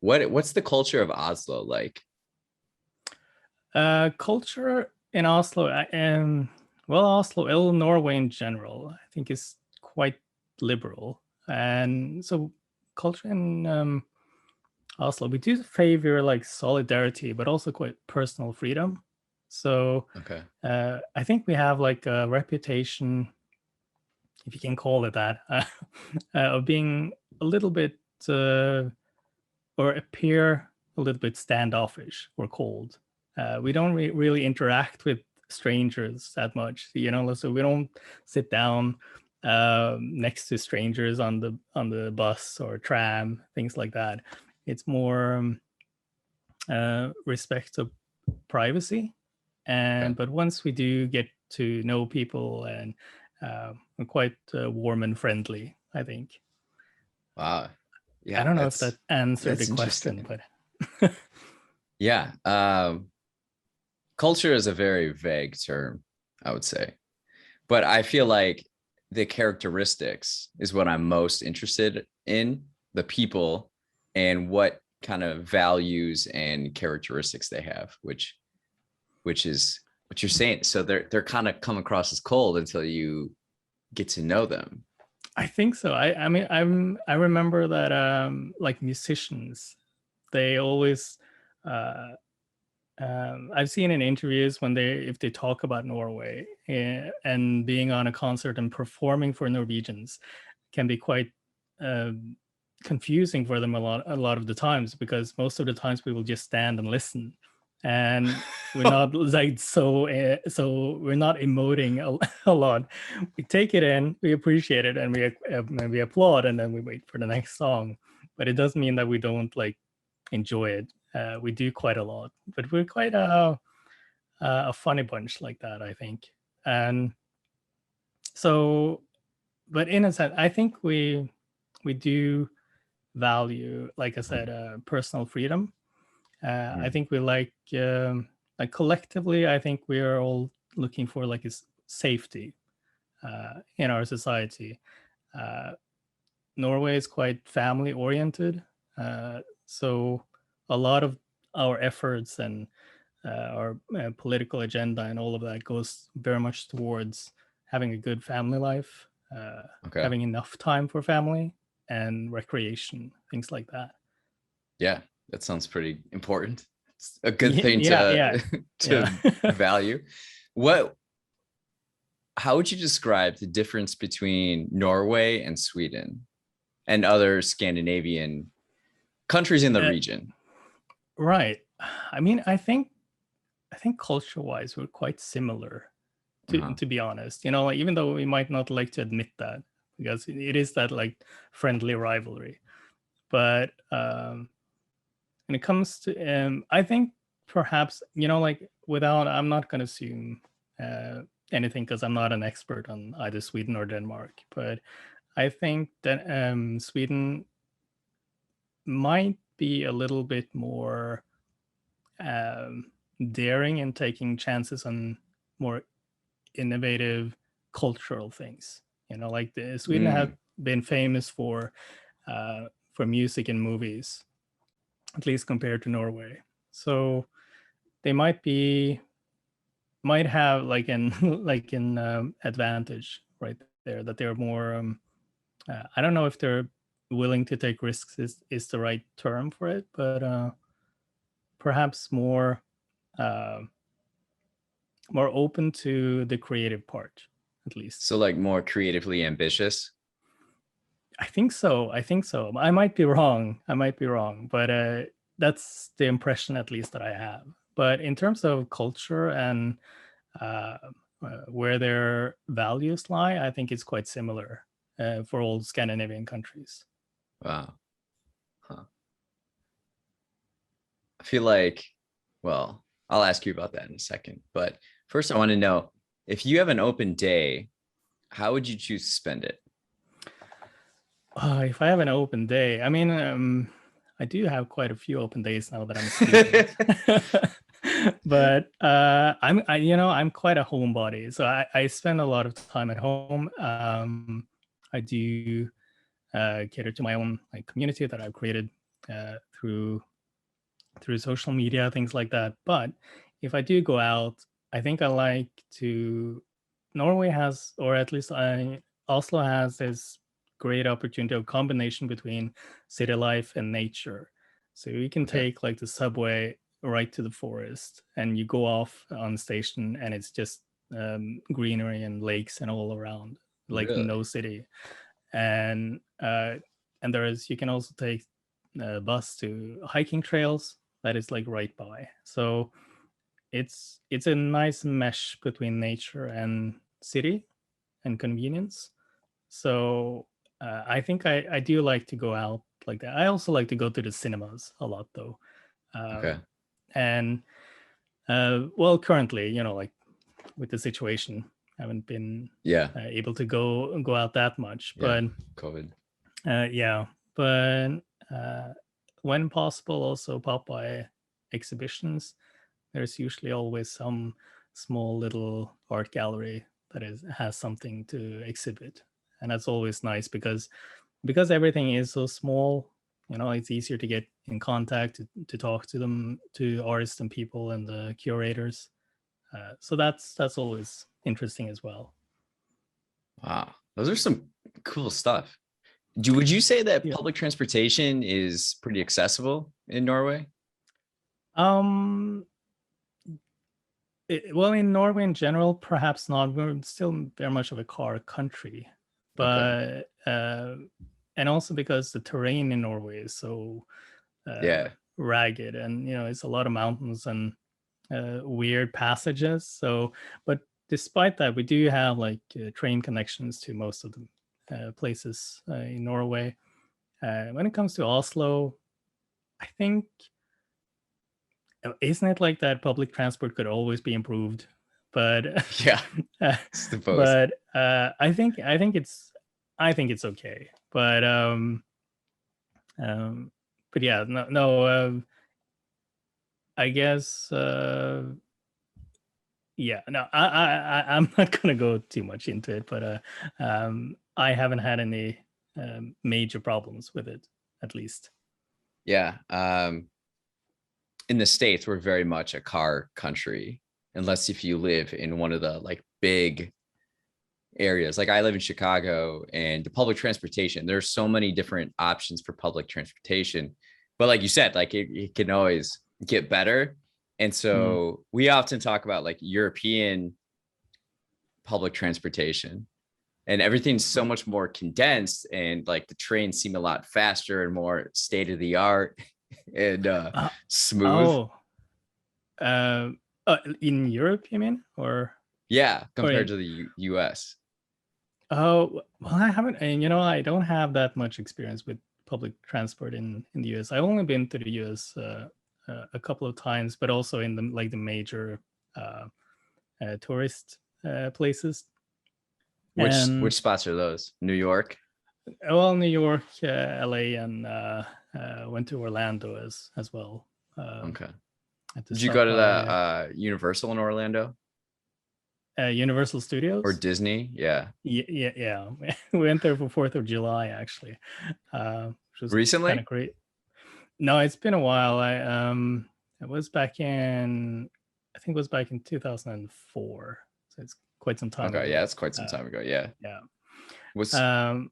What's the culture of Oslo like? Culture in Oslo, well, Oslo, Norway in general, I think is quite liberal, and so culture in Oslo, we do favor like solidarity, but also quite personal freedom. So Okay. I think we have like a reputation, if you can call it that, of being a little bit or appear a little bit standoffish or cold. We don't really interact with strangers that much, so we don't sit down next to strangers on the bus or tram, things like that. It's more respect of privacy, Okay. but once we do get to know people, and we're quite warm and friendly, I think. Wow. I Yeah, don't know if that that's answered the that's question, interesting. but Yeah. Culture is a very vague term, I would say. But I feel like the characteristics is what I'm most interested in, the people and what kind of values and characteristics they have, which is what you're saying. So they're kind of come across as cold until you get to know them. I think so. I mean, I remember that like musicians, they always uh, I've seen in interviews when if they talk about Norway, and being on a concert and performing for Norwegians can be quite um, confusing for them a lot of the times, because most of the times we will just stand and listen, and we're not like so we're not emoting a lot. We take it in, we appreciate it, and we applaud, and then we wait for the next song. But it doesn't mean that we don't like enjoy it. We do quite a lot, but we're quite a funny bunch like that, I think. And so, but in a sense, I think we do value, like I said, personal freedom. I Mhm. think we like collectively, I think we are all looking for like safety in our society. Uh, Norway is quite family oriented, so a lot of our efforts and our political agenda and all of that goes very much towards having a good family life, Okay. having enough time for family and recreation, things like that. Yeah, that sounds pretty important. It's a good Yeah, thing yeah, yeah, to yeah. to value. What how would you describe the difference between Norway and Sweden and other Scandinavian countries in the uh, region? right. I mean, I think culture-wise we're quite similar. To Uh-huh. to be honest, like, even though we might not like to admit that, because it is that like friendly rivalry. But when it comes to I think perhaps, like, without, I'm not going to assume uh, anything, because I'm not an expert on either Sweden or Denmark, but I think that Sweden might be a little bit more um, daring in taking chances on more innovative cultural things. Like Sweden have Mm, been famous for music and movies, at least compared to Norway. So they might have like an like an advantage right there, that they're more. I don't know if they're willing to take risks is the right term for it, but perhaps uh, more open to the creative part, at least. so like more creatively ambitious. I think so. I think so. I might be wrong. I might be wrong, but that's the impression, at least, that I have. But in terms of culture and uh, where their values lie, I think it's quite similar for all Scandinavian countries. Wow. Huh. I feel like, well, I'll ask you about that in a second. But first, I want to know if you have an open day, how would you choose to spend it? If I have an open day, I mean, I do have quite a few open days now that I'm a student. But I'm quite a homebody, so I spend a lot of time at home. I do cater to my own like community that I've created through social media, things like that. But if I do go out, I think I like to. Norway has, or at least Oslo has this great opportunity of combination between city life and nature. So you can Okay. take like the subway right to the forest, and you go off on station, and it's just greenery and lakes and all around, like Really? no city. And you can also take a bus to hiking trails that is like right by. So it's a nice mesh between nature and city and convenience. So I think I do like to go out like that. I also like to go to the cinemas a lot though. Okay. And well, currently, like with the situation, I haven't been Yeah. able to go out that much. Yeah. But COVID. yeah, but uh, when possible, also pop by exhibitions. There's usually always some small little art gallery that has something to exhibit, and that's always nice because everything is so small. It's easier to get in contact to talk to them, to artists and people and the curators. So that's always interesting as well. Wow. Those are some cool stuff. Would you say that Yeah. public transportation is pretty accessible in Norway? Um. Well, in Norway in general, perhaps not. We're still very much of a car country, Okay. but and also because the terrain in Norway is so Yeah. ragged, and it's a lot of mountains and weird passages. So, but despite that, we do have like train connections to most of the places in Norway. When it comes to Oslo, I think isn't it like that public transport could always be improved, but Yeah. uh, Suppose. but I think it's okay, um but yeah, no I guess yeah, no, I'm not gonna go too much into it, but I haven't had any major problems with it, at least. Yeah. In the States, we're very much a car country, unless if you live in one of the like big areas. Like I live in Chicago, and the public transportation, there's so many different options for public transportation. But like you said, like it can always get better. And Mm. so we often talk about like European public transportation, and everything's so much more condensed, and like the trains seem a lot faster and more state of the art and Uh, smooth. oh, uh, in Europe, you mean, Yeah, or compared in? to the US. Oh, well, I haven't, and I don't have that much experience with public transport in the US. I've only been to the US a couple of times, but also in the major uh, tourist places. Which And spots are those? New York? well, New York, LA, and went to Orlando as well. Okay. Had to Did you stop go to the by Universal in Orlando Universal or Studios. Disney? Yeah. Yeah. We went there for 4th of July, actually, which was kind of Recently? great. No, it's been a while. It was back in, I think it was back in 2004. So it's quite some time Okay, yeah, ago. that's quite some Uh, time ago. Yeah. yeah. Was Um,